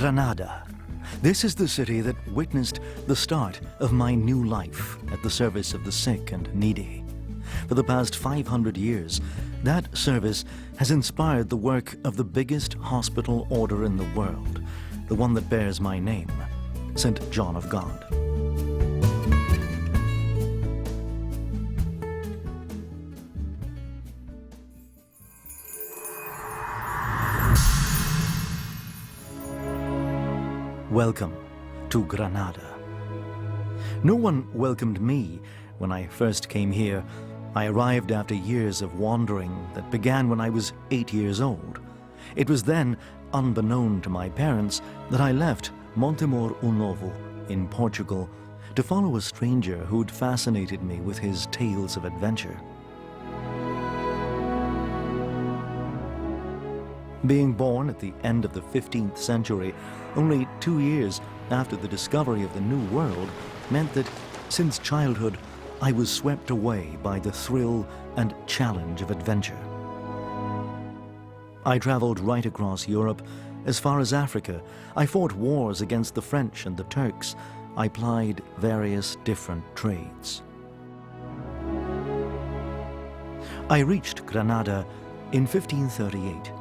Granada. This is the city that witnessed the start of my new life at the service of the sick and needy. For the past 500 years, that service has inspired the work of the biggest hospital order in the world, the one that bears my name, St. John of God. Welcome to Granada. No one welcomed me when I first came here. I arrived after years of wandering that began when I was 8 years old. It was then, unbeknown to my parents, that I left Montemor o Novo in Portugal to follow a stranger who'd fascinated me with his tales of adventure. Being born at the end of the 15th century, only 2 years after the discovery of the New World, meant that since childhood I was swept away by the thrill and challenge of adventure. I traveled right across Europe, as far as Africa. I fought wars against the French and the Turks. I plied various different trades. I reached Granada in 1538.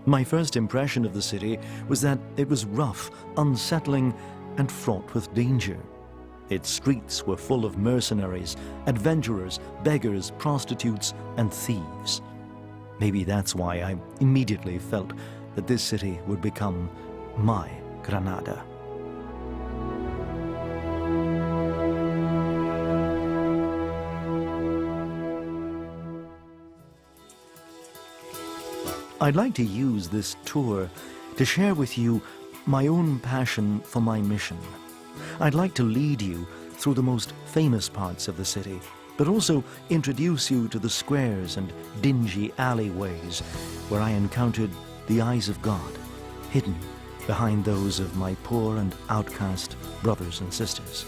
My first impression of the city was that it was rough, unsettling, and fraught with danger. Its streets were full of mercenaries, adventurers, beggars, prostitutes, and thieves. Maybe that's why I immediately felt that this city would become my Granada. I'd like to use this tour to share with you my own passion for my mission. I'd like to lead you through the most famous parts of the city, but also introduce you to the squares and dingy alleyways where I encountered the eyes of God, hidden behind those of my poor and outcast brothers and sisters.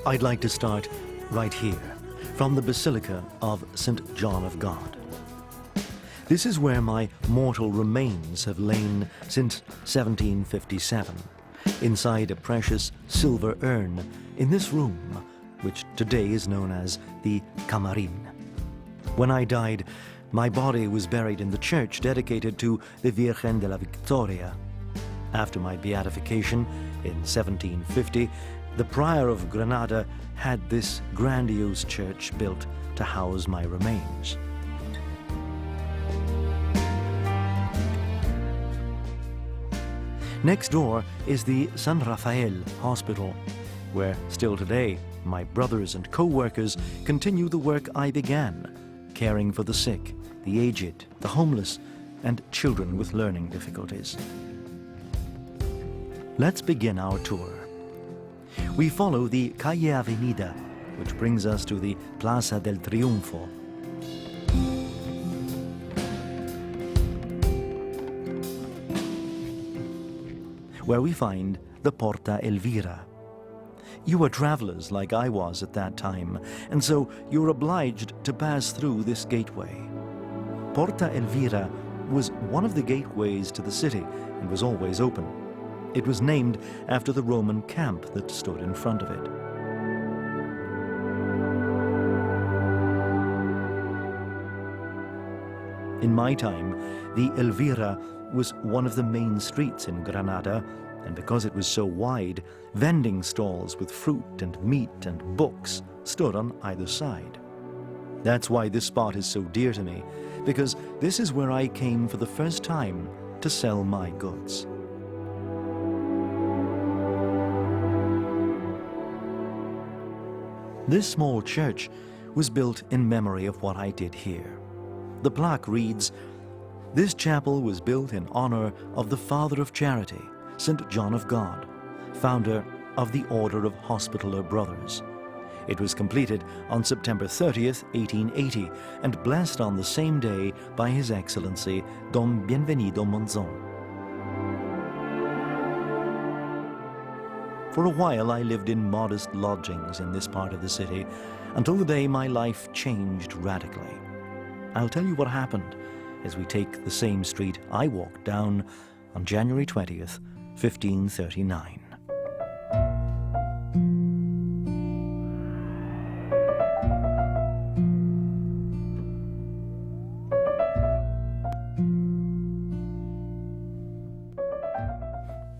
I'd like to start right here, from the Basilica of St. John of God. This is where my mortal remains have lain since 1757, inside a precious silver urn in this room, which today is known as the Camarin. When I died, my body was buried in the church dedicated to the Virgen de la Victoria. After my beatification in 1750, the Prior of Granada had this grandiose church built to house my remains. Next door is the San Rafael Hospital, where still today my brothers and co-workers continue the work I began, caring for the sick, the aged, the homeless, and children with learning difficulties. Let's begin our tour. We follow the Calle Avenida, which brings us to the Plaza del Triunfo. Where we find the Porta Elvira. You are travelers like I was at that time, and so you're obliged to pass through this gateway. Porta Elvira was one of the gateways to the city and was always open. It was named after the Roman camp that stood in front of it. In my time, the Elvira was one of the main streets in Granada, and because it was so wide, vending stalls with fruit and meat and books stood on either side. That's why this spot is so dear to me, because this is where I came for the first time to sell my goods. This small church was built in memory of what I did here. The plaque reads, "This chapel was built in honor of the Father of Charity, St. John of God, founder of the Order of Hospitaller Brothers. It was completed on September 30th, 1880, and blessed on the same day by His Excellency, Don Bienvenido Monzon." For a while I lived in modest lodgings in this part of the city, until the day my life changed radically. I'll tell you what happened, as we take the same street I walked down on January 20th, 1539.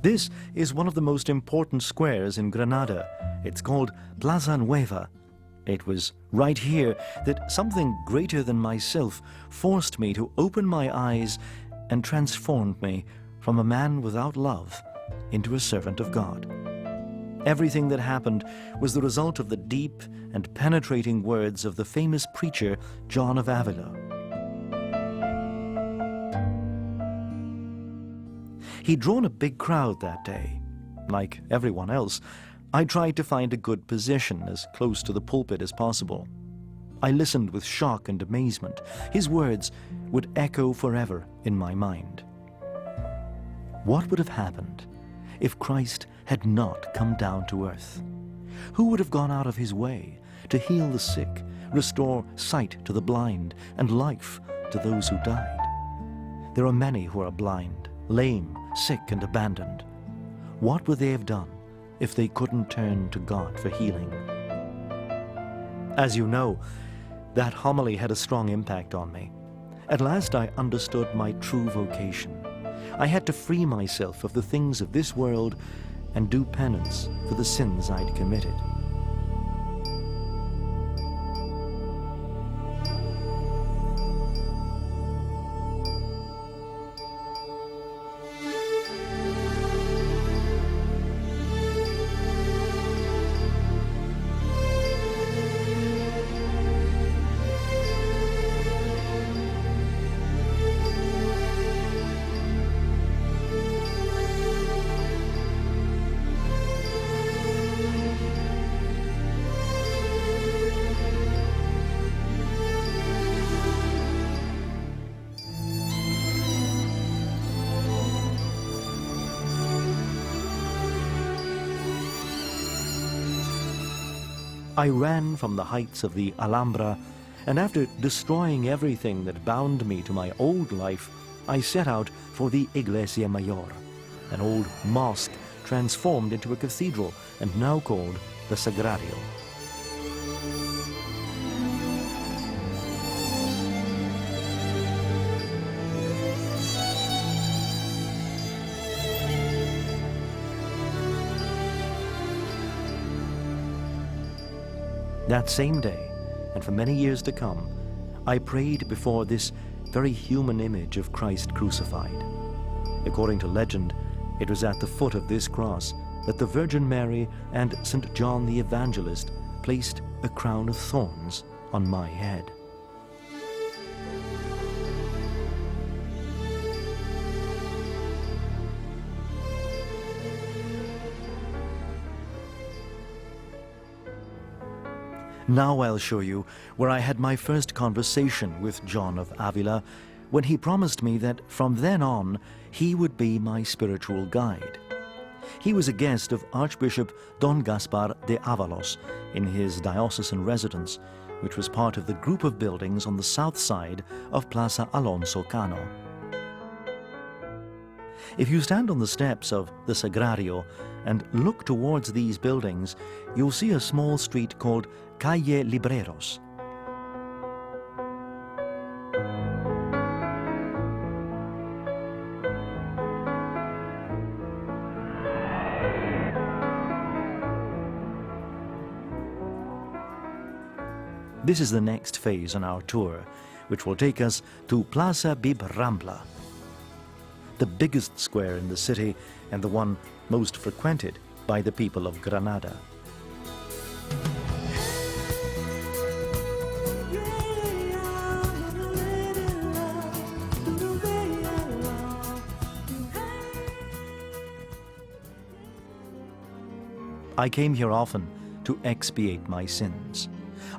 This is one of the most important squares in Granada. It's called Plaza Nueva. It was right here that something greater than myself forced me to open my eyes and transformed me from a man without love into a servant of God. Everything that happened was the result of the deep and penetrating words of the famous preacher John of Avila. He'd drawn a big crowd that day. Like everyone else, I tried to find a good position as close to the pulpit as possible. I listened with shock and amazement. His words would echo forever in my mind. What would have happened if Christ had not come down to earth? Who would have gone out of his way to heal the sick, restore sight to the blind, and life to those who died? There are many who are blind, lame, sick, and abandoned. What would they have done if they couldn't turn to God for healing? As you know, that homily had a strong impact on me. At last I understood my true vocation. I had to free myself of the things of this world and do penance for the sins I'd committed. I ran from the heights of the Alhambra, and after destroying everything that bound me to my old life, I set out for the Iglesia Mayor, an old mosque transformed into a cathedral and now called the Sagrario. That same day, and for many years to come, I prayed before this very human image of Christ crucified. According to legend, it was at the foot of this cross that the Virgin Mary and St. John the Evangelist placed a crown of thorns on my head. Now I'll show you where I had my first conversation with John of Avila, when he promised me that from then on he would be my spiritual guide. He was a guest of Archbishop Don Gaspar de Avalos in his diocesan residence, which was part of the group of buildings on the south side of Plaza Alonso Cano. If you stand on the steps of the Sagrario and look towards these buildings, you'll see a small street called Calle Libreros. This is the next phase on our tour, which will take us to Plaza Bib Rambla, the biggest square in the city and the one most frequented by the people of Granada. I came here often to expiate my sins.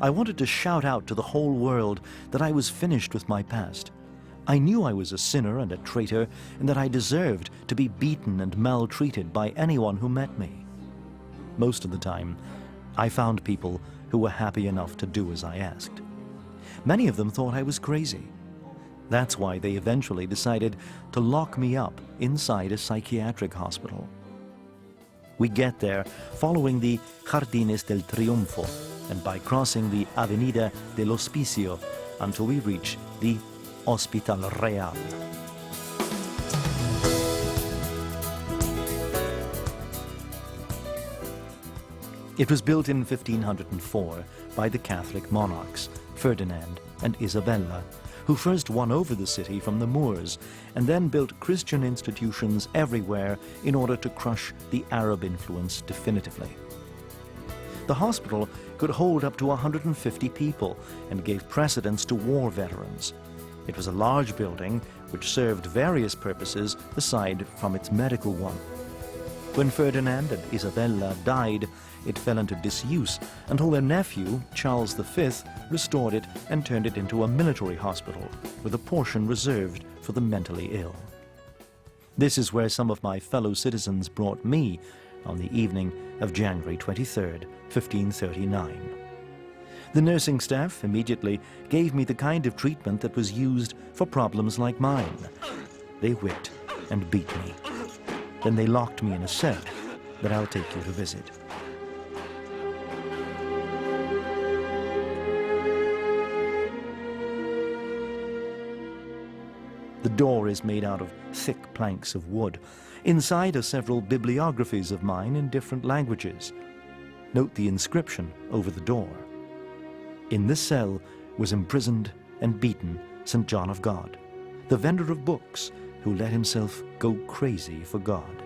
I wanted to shout out to the whole world that I was finished with my past. I knew I was a sinner and a traitor, and that I deserved to be beaten and maltreated by anyone who met me. Most of the time, I found people who were happy enough to do as I asked. Many of them thought I was crazy. That's why they eventually decided to lock me up inside a psychiatric hospital. We get there following the Jardines del Triunfo and by crossing the Avenida del Hospicio until we reach the Hospital Real. It was built in 1504 by the Catholic monarchs, Ferdinand and Isabella, who first won over the city from the Moors and then built Christian institutions everywhere in order to crush the Arab influence definitively. The hospital could hold up to 150 people and gave precedence to war veterans. It was a large building which served various purposes aside from its medical one. When Ferdinand and Isabella died, it fell into disuse until their nephew, Charles V, restored it and turned it into a military hospital with a portion reserved for the mentally ill. This is where some of my fellow citizens brought me on the evening of January 23rd, 1539. The nursing staff immediately gave me the kind of treatment that was used for problems like mine. They whipped and beat me. Then they locked me in a cell that I'll take you to visit. The door is made out of thick planks of wood. Inside are several bibliographies of mine in different languages. Note the inscription over the door. In this cell was imprisoned and beaten St. John of God, the vendor of books who let himself go crazy for God.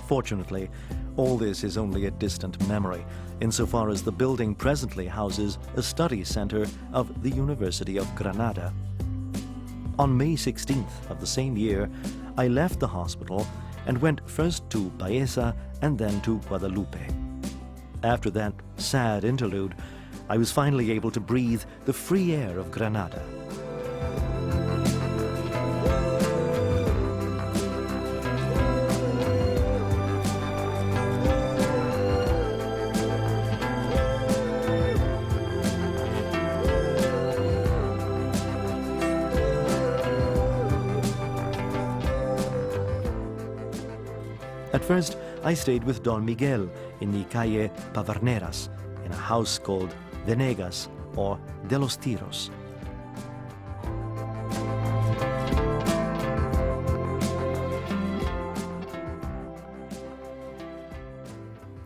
Fortunately, all this is only a distant memory, insofar as the building presently houses a study center of the University of Granada. On May 16th of the same year, I left the hospital and went first to Baeza and then to Guadalupe. After that sad interlude, I was finally able to breathe the free air of Granada. At first, I stayed with Don Miguel in the Calle Paverneras, in a house called Venegas or De los Tiros.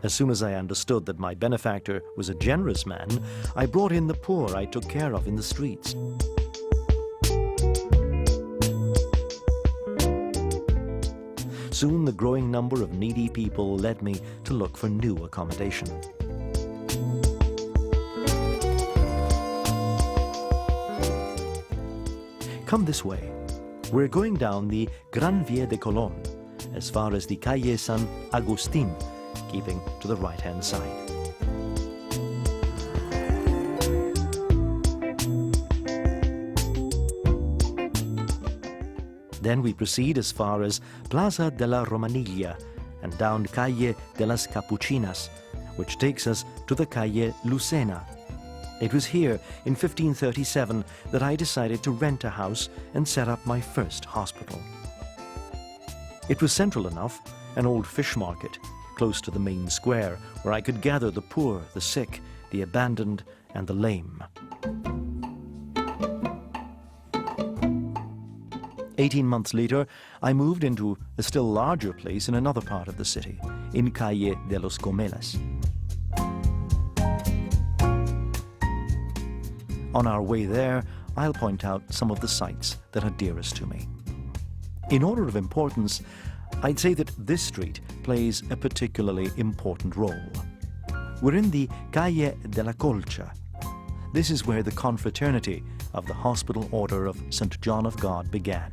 As soon as I understood that my benefactor was a generous man, I brought in the poor I took care of in the streets. Soon the growing number of needy people led me to look for new accommodation. Come this way. We're going down the Gran Via de Colón as far as the Calle San Agustin, keeping to the right-hand side. Then we proceed as far as Plaza de la Romanilla and down Calle de las Capuchinas, which takes us to the Calle Lucena. It was here in 1537 that I decided to rent a house and set up my first hospital. It was central enough, an old fish market, close to the main square, where I could gather the poor, the sick, the abandoned, and the lame. 18 months later, I moved into a still larger place in another part of the city, in Calle de los Gomelas. On our way there, I'll point out some of the sites that are dearest to me. In order of importance, I'd say that this street plays a particularly important role. We're in the Calle de la Colcha. This is where the confraternity of the Hospital Order of St. John of God began.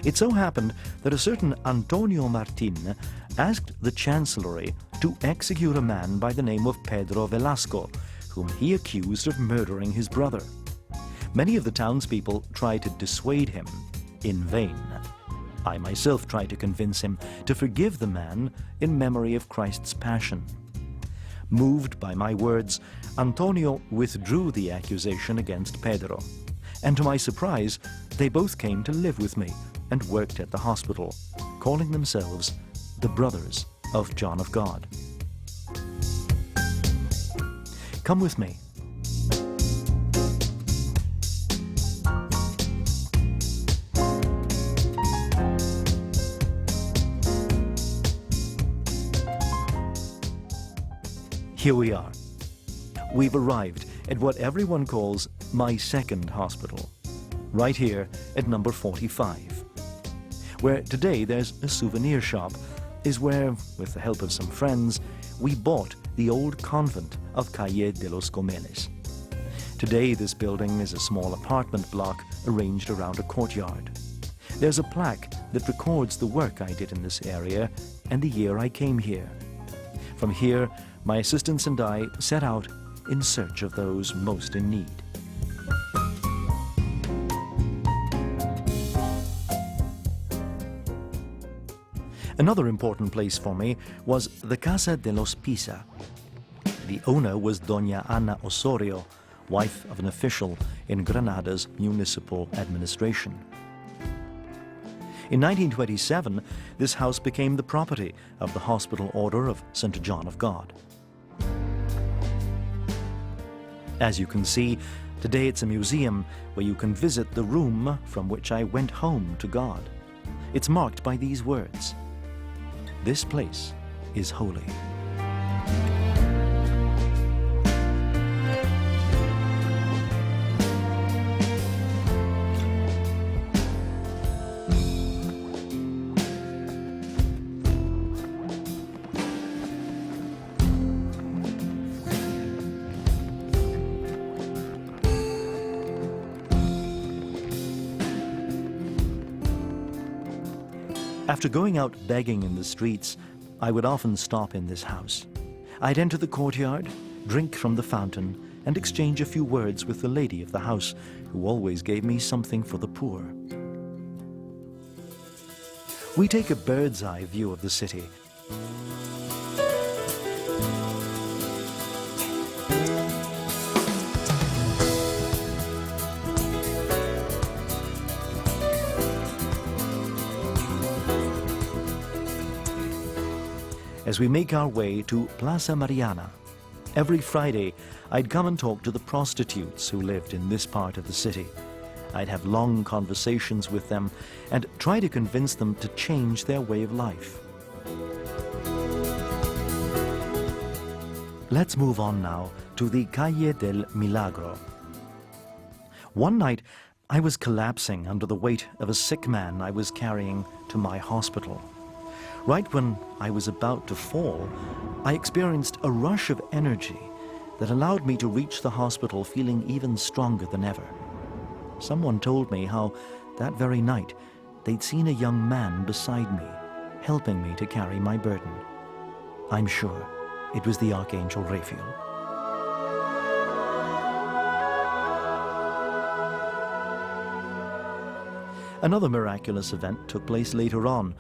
It so happened that a certain Antonio Martin asked the Chancellery to execute a man by the name of Pedro Velasco, whom he accused of murdering his brother. Many of the townspeople tried to dissuade him, in vain. I myself tried to convince him to forgive the man in memory of Christ's passion. Moved by my words, Antonio withdrew the accusation against Pedro, and to my surprise, they both came to live with me and worked at the hospital, calling themselves the Brothers of John of God. Come with me. Here we are. We've arrived at what everyone calls my second hospital, right here at number 45. Where today there's a souvenir shop, is where, with the help of some friends, we bought the old convent of Calle de los Gomeles. Today this building is a small apartment block arranged around a courtyard. There's a plaque that records the work I did in this area and the year I came here. From here, my assistants and I set out in search of those most in need. Another important place for me was the Casa de los Pisa. The owner was Doña Ana Osorio, wife of an official in Granada's municipal administration. In 1927, this house became the property of the Hospital Order of St. John of God. As you can see, today it's a museum where you can visit the room from which I went home to God. It's marked by these words: "This place is holy." After going out begging in the streets, I would often stop in this house. I'd enter the courtyard, drink from the fountain, and exchange a few words with the lady of the house, who always gave me something for the poor. We take a bird's eye view of the city. As we make our way to Plaza Mariana, every Friday I'd come and talk to the prostitutes who lived in this part of the city. I'd have long conversations with them and try to convince them to change their way of life. Let's move on now to the Calle del Milagro. One night I was collapsing under the weight of a sick man I was carrying to my hospital. Right when I was about to fall, I experienced a rush of energy that allowed me to reach the hospital feeling even stronger than ever. Someone told me how that very night they'd seen a young man beside me, helping me to carry my burden. I'm sure it was the Archangel Raphael. Another miraculous event took place later on.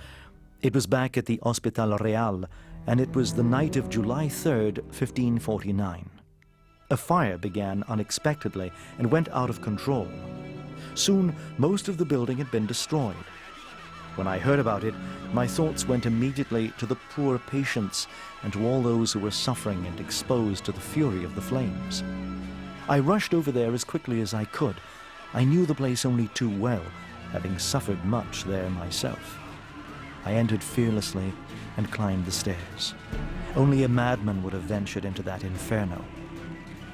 It was back at the Hospital Real, and it was the night of July 3rd, 1549. A fire began unexpectedly and went out of control. Soon, most of the building had been destroyed. When I heard about it, my thoughts went immediately to the poor patients and to all those who were suffering and exposed to the fury of the flames. I rushed over there as quickly as I could. I knew the place only too well, having suffered much there myself. I entered fearlessly and climbed the stairs. Only a madman would have ventured into that inferno.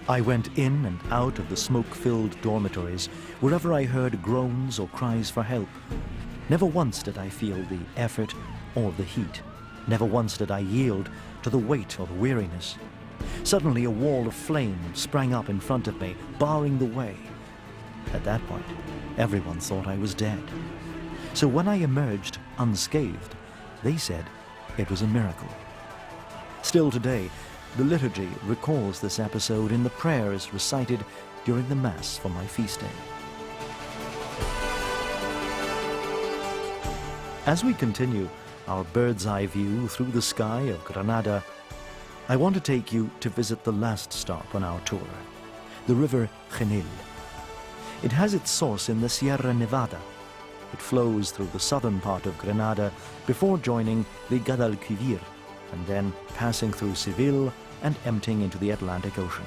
I went in and out of the smoke-filled dormitories wherever I heard groans or cries for help. Never once did I feel the effort or the heat. Never once did I yield to the weight or the weariness. Suddenly a wall of flame sprang up in front of me, barring the way. At that point, everyone thought I was dead. So when I emerged unscathed, they said it was a miracle. Still today, the liturgy recalls this episode in the prayers recited during the Mass for my feast day. As we continue our bird's eye view through the sky of Granada, I want to take you to visit the last stop on our tour, the river Genil. It has its source in the Sierra Nevada. It flows through the southern part of Granada before joining the Guadalquivir and then passing through Seville and emptying into the Atlantic Ocean.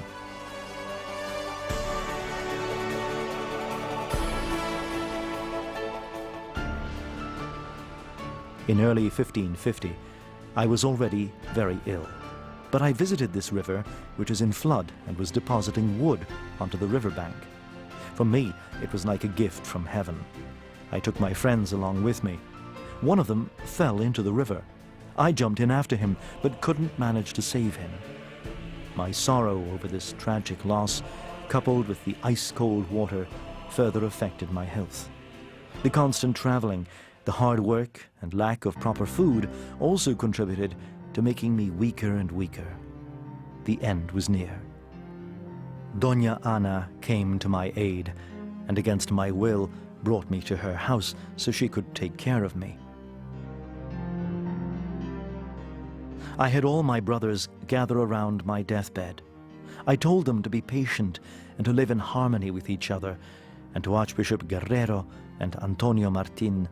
In early 1550, I was already very ill, but I visited this river, which is in flood and was depositing wood onto the riverbank. For me, it was like a gift from heaven. I took my friends along with me. One of them fell into the river. I jumped in after him, but couldn't manage to save him. My sorrow over this tragic loss, coupled with the ice-cold water, further affected my health. The constant traveling, the hard work and lack of proper food also contributed to making me weaker and weaker. The end was near. Doña Ana came to my aid and against my will brought me to her house so she could take care of me. I had all my brothers gather around my deathbed. I told them to be patient and to live in harmony with each other, and to Archbishop Guerrero and Antonio Martin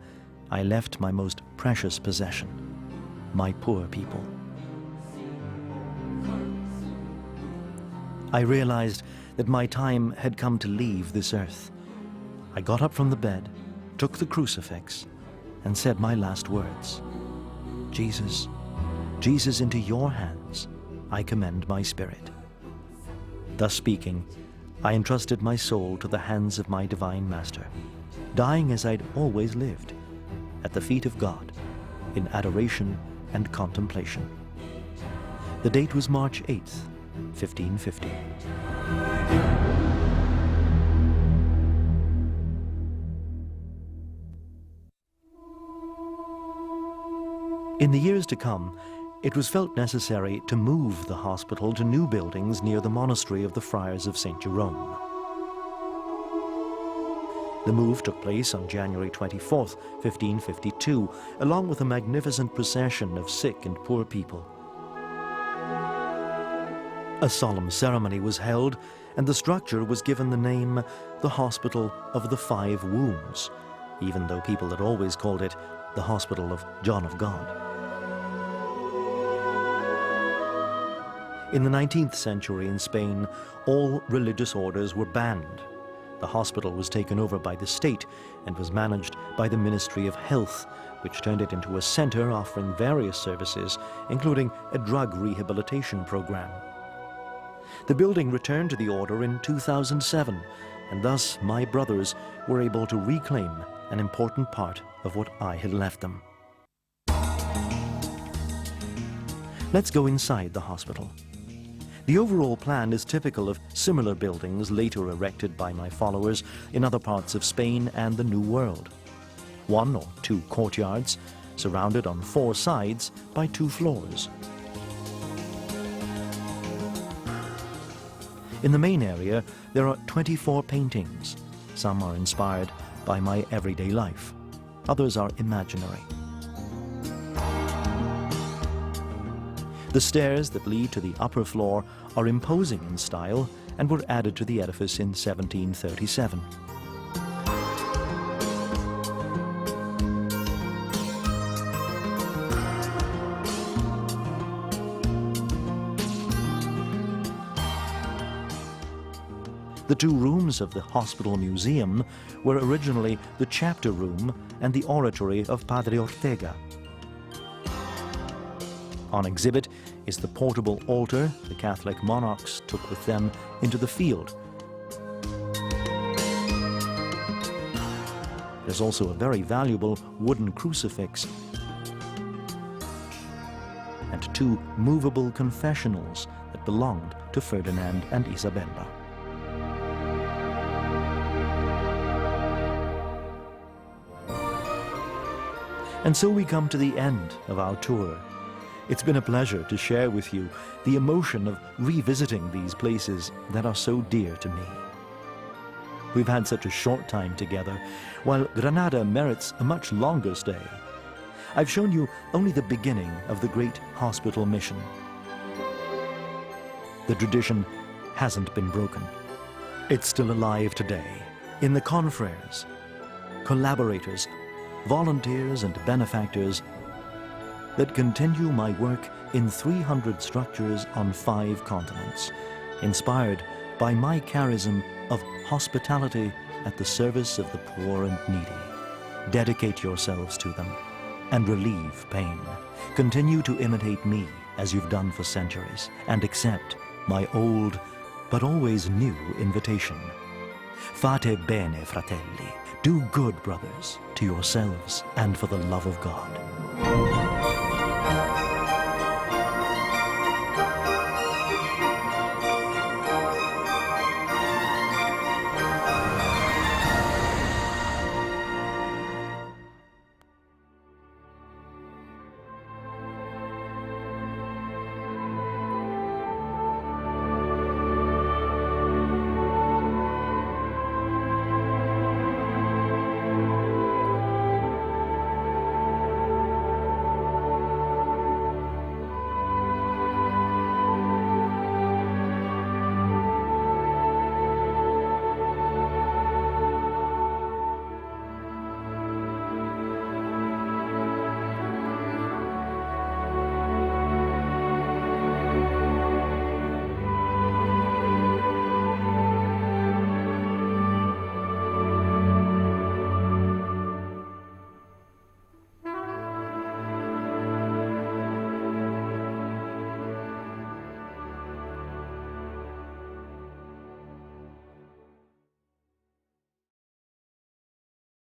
I left my most precious possession, my poor people. I realized that my time had come to leave this earth. I got up from the bed, took the crucifix, and said my last words. Jesus, Jesus, into your hands I commend my spirit. Thus speaking, I entrusted my soul to the hands of my divine Master, dying as I'd always lived, at the feet of God, in adoration and contemplation. The date was March 8th, 1550. In the years to come, it was felt necessary to move the hospital to new buildings near the monastery of the Friars of St. Jerome. The move took place on January 24th, 1552, along with a magnificent procession of sick and poor people. A solemn ceremony was held, and the structure was given the name the Hospital of the Five Wounds, even though people had always called it the Hospital of John of God. In the 19th century in Spain, all religious orders were banned. The hospital was taken over by the state and was managed by the Ministry of Health, which turned it into a center offering various services, including a drug rehabilitation program. The building returned to the order in 2007, and thus my brothers were able to reclaim an important part of what I had left them. Let's go inside the hospital. The overall plan is typical of similar buildings later erected by my followers in other parts of Spain and the New World. 1 or 2 courtyards, surrounded on 4 sides by 2 floors. In the main area, there are 24 paintings. Some are inspired by my everyday life. Others are imaginary. The stairs that lead to the upper floor are imposing in style and were added to the edifice in 1737. The 2 rooms of the hospital museum were originally the chapter room and the oratory of Padre Ortega. On exhibit is the portable altar the Catholic monarchs took with them into the field. There's also a very valuable wooden crucifix and 2 movable confessionals that belonged to Ferdinand and Isabella. And so we come to the end of our tour. It's been a pleasure to share with you the emotion of revisiting these places that are so dear to me. We've had such a short time together, while Granada merits a much longer stay. I've shown you only the beginning of the great hospital mission. The tradition hasn't been broken. It's still alive today in the confreres, collaborators, volunteers and benefactors that continue my work in 300 structures on 5 continents, inspired by my charism of hospitality at the service of the poor and needy. Dedicate yourselves to them and relieve pain. Continue to imitate me as you've done for centuries, and accept my old but always new invitation. Fate bene, fratelli. Do good, brothers, to yourselves and for the love of God.